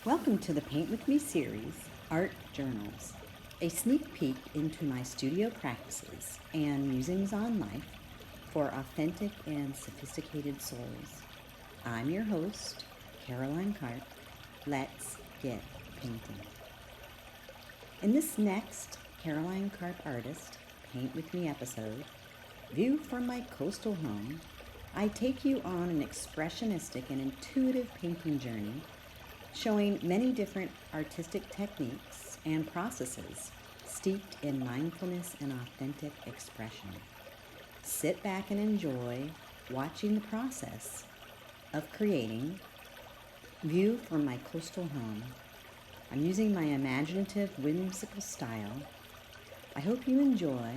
Welcome to the Paint With Me series, Art Journals, a sneak peek into my studio practices and musings on life for authentic and sophisticated souls. I'm your host, Caroline Karp. Let's get painting. In this next Caroline Karp Artist Paint With Me episode, View from My Coastal Home, I take you on an expressionistic and intuitive painting journey showing many different artistic techniques and processes steeped in mindfulness and authentic expression. Sit back and enjoy watching the process of creating View from My Coastal Home. I'm using my imaginative, whimsical style. I hope you enjoy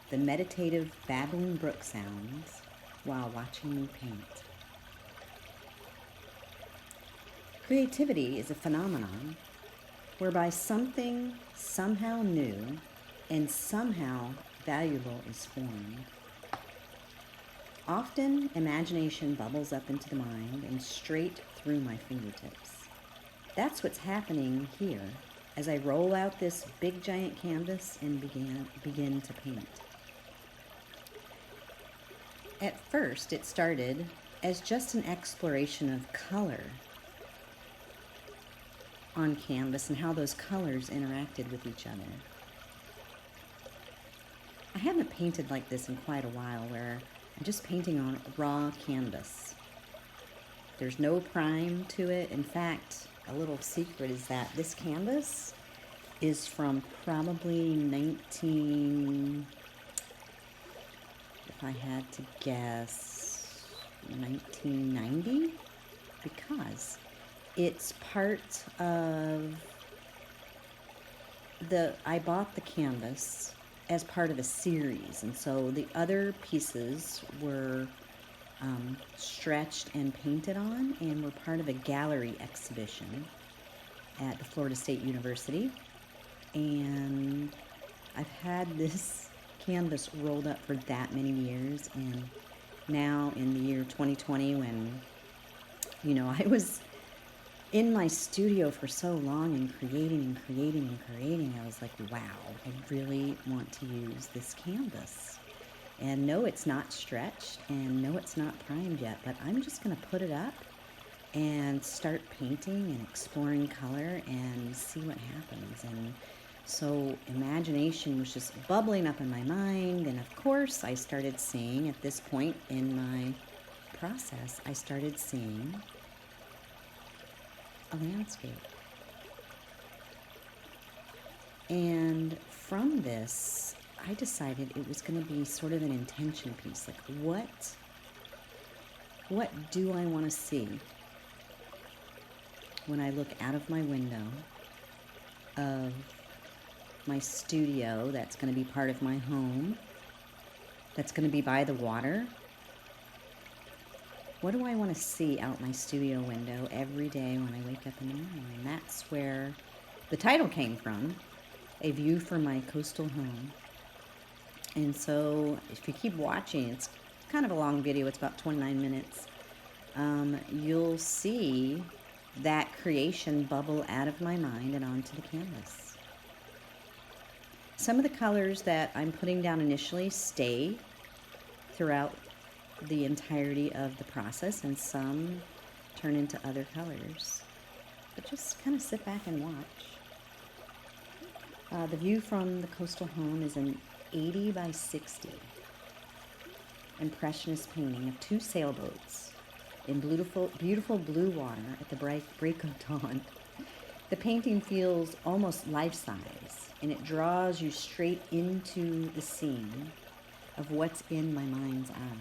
the meditative babbling brook sounds while watching me paint. Creativity is a phenomenon whereby something somehow new and somehow valuable is formed. Often, imagination bubbles up into the mind and straight through my fingertips. That's what's happening here as I roll out this big giant canvas and begin to paint. At first, it started as just an exploration of color on canvas and how those colors interacted with each other. I haven't painted like this in quite a while, where I'm just painting on raw canvas. There's no prime to it. In fact, a little secret is that this canvas is from probably 1990, because it's part of I bought the canvas as part of a series, and so the other pieces were stretched and painted on and were part of a gallery exhibition at the Florida State University. And I've had this canvas rolled up for that many years, and now in the year 2020, when I was in my studio for so long and creating, I was like, wow, I really want to use this canvas. And no, it's not stretched, and no, it's not primed yet, but I'm just going to put it up and start painting and exploring color and see what happens. And so imagination was just bubbling up in my mind, and of course I started seeing, at this point in my process, I started seeing a landscape. And from this, I decided it was going to be sort of an intention piece. Like, what do I want to see when I look out of my window of my studio that's going to be part of my home, that's going to be by the water? What do I want to see out my studio window every day when I wake up in the morning? And that's where the title came from, A View from My Coastal Home. And so if you keep watching, it's kind of a long video, it's about 29 minutes, you'll see that creation bubble out of my mind and onto the canvas. Some of the colors that I'm putting down initially stay throughout the entirety of the process, and some turn into other colors. But just kind of sit back and watch. The View from the Coastal Home is an 80 by 60 impressionist painting of two sailboats in beautiful blue water at the break of dawn. The painting feels almost life-size, and it draws you straight into the scene of what's in my mind's eye.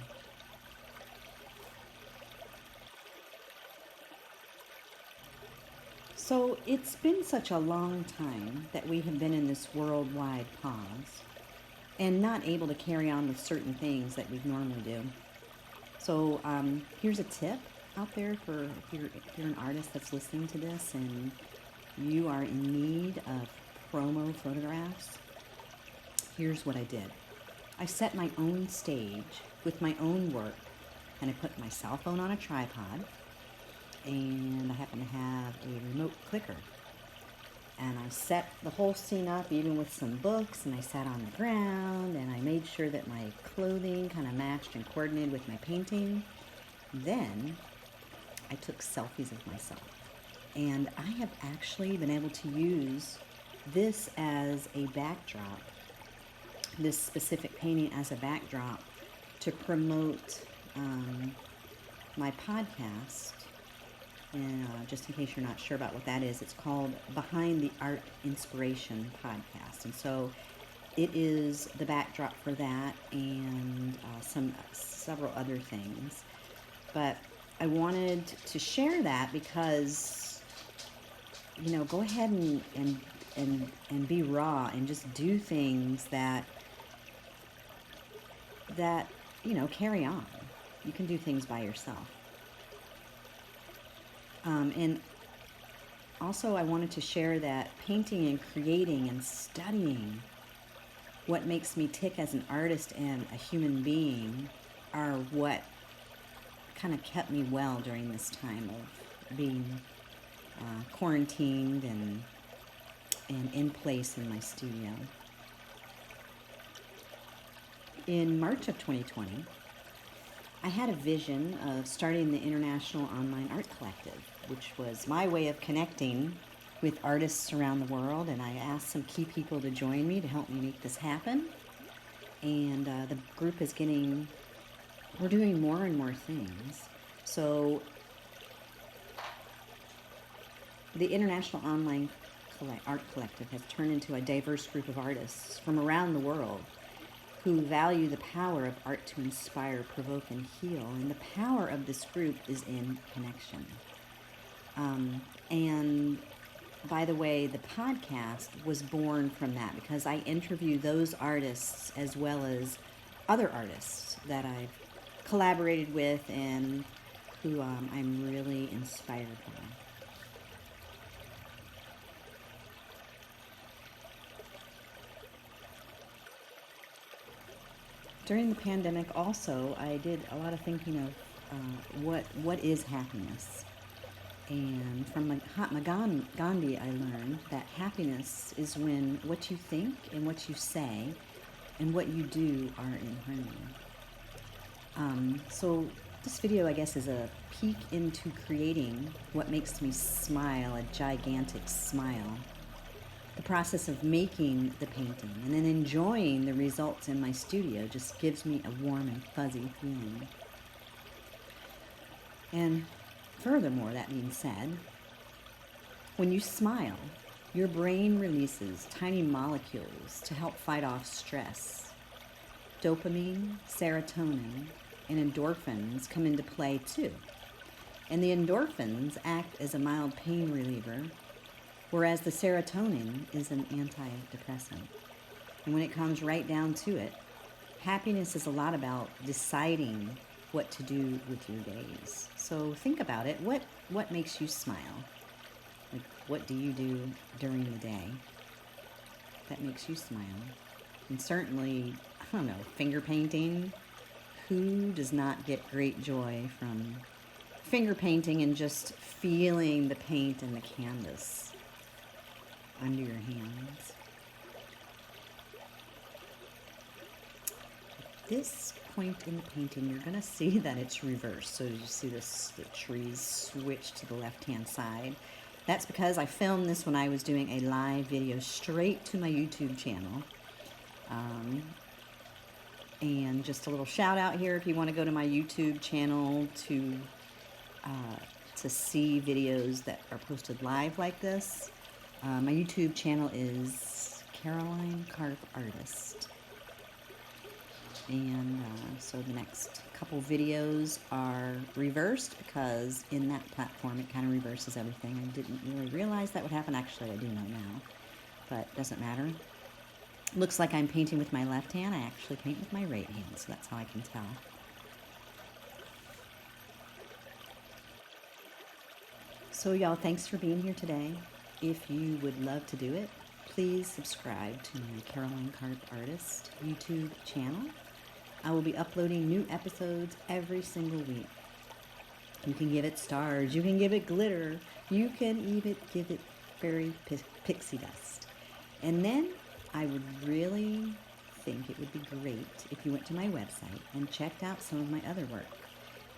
So it's been such a long time that we have been in this worldwide pause and not able to carry on with certain things that we normally do. So here's a tip out there for if you're an artist that's listening to this and you are in need of promo photographs. Here's what I did. I set my own stage with my own work, and I put my cell phone on a tripod, and I happen to have a remote clicker. And I set the whole scene up, even with some books, and I sat on the ground, and I made sure that my clothing kind of matched and coordinated with my painting. Then I took selfies of myself. And I have actually been able to use this as a backdrop, this specific painting as a backdrop, to promote my podcast. And just in case you're not sure about what that is, it's called Behind the Art Inspiration Podcast. And so it is the backdrop for that, and several other things. But I wanted to share that because, go ahead and be raw and just do things that carry on. You can do things by yourself. And also I wanted to share that painting and creating and studying what makes me tick as an artist and a human being are what kind of kept me well during this time of being quarantined and in place in my studio. In March of 2020, I had a vision of starting the International Online Art Collective, which was my way of connecting with artists around the world, and I asked some key people to join me to help me make this happen. And the group is we're doing more and more things. So the International Online Art Collective has turned into a diverse group of artists from around the world who value the power of art to inspire, provoke, and heal. And the power of this group is in connection. And by the way, the podcast was born from that because I interview those artists as well as other artists that I've collaborated with and who I'm really inspired by. During the pandemic also, I did a lot of thinking of what is happiness. And from Mahatma Gandhi, I learned that happiness is when what you think and what you say and what you do are in harmony. So this video, I guess, is a peek into creating what makes me smile, a gigantic smile. The process of making the painting and then enjoying the results in my studio just gives me a warm and fuzzy feeling. And furthermore, that being said, when you smile, your brain releases tiny molecules to help fight off stress. Dopamine, serotonin, and endorphins come into play too. And the endorphins act as a mild pain reliever, whereas the serotonin is an antidepressant. And when it comes right down to it, happiness is a lot about deciding what to do with your days. So think about it. What makes you smile? Like, what do you do during the day that makes you smile? And certainly, I don't know, finger painting. Who does not get great joy from finger painting and just feeling the paint and the canvas under your hands? At this point in the painting, you're going to see that it's reversed. So you see the trees switch to the left-hand side. That's because I filmed this when I was doing a live video straight to my YouTube channel. And just a little shout out here if you want to go to my YouTube channel to see videos that are posted live like this. My YouTube channel is Caroline Karp Artist. And so the next couple videos are reversed because in that platform it kind of reverses everything. I didn't really realize that would happen. Actually, I do know now, but it doesn't matter. Looks like I'm painting with my left hand. I actually paint with my right hand, so that's how I can tell. So y'all, thanks for being here today. If you would love to do it, please subscribe to my Caroline Karp Artist YouTube channel. I will be uploading new episodes every single week. You can give it stars. You can give it glitter. You can even give it fairy pixie dust. And then I would really think it would be great if you went to my website and checked out some of my other work.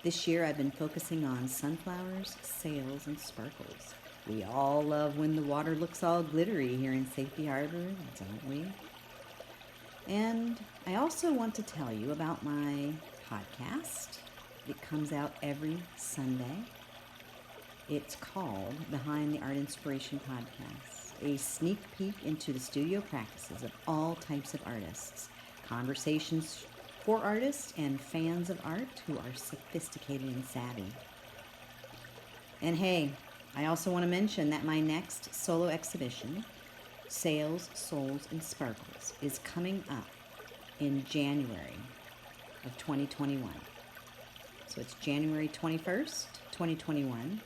This year I've been focusing on sunflowers, sails, and sparkles. We all love when the water looks all glittery here in Safety Harbor, don't we? And I also want to tell you about my podcast. It comes out every Sunday. It's called Behind the Art Inspiration Podcast, a sneak peek into the studio practices of all types of artists, conversations for artists and fans of art who are sophisticated and savvy. And hey, I also want to mention that my next solo exhibition, Sails, Souls, and Sparkles, is coming up in January of 2021. So it's January 21st, 2021.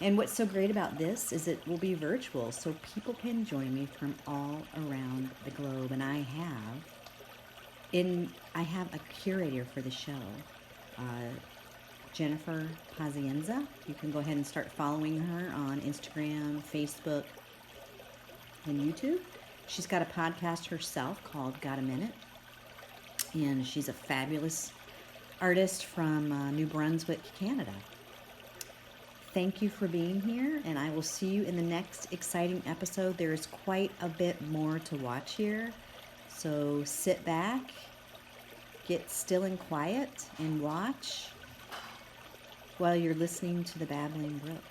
And what's so great about this is it will be virtual, so people can join me from all around the globe. And I have a curator for the show, Jennifer Pazienza. You can go ahead and start following her on Instagram, Facebook, and YouTube. She's got a podcast herself called Got a Minute, and she's a fabulous artist from New Brunswick, Canada. Thank you for being here, and I will see you in the next exciting episode. There is quite a bit more to watch here, so sit back, get still and quiet, and watch while you're listening to the babbling brook.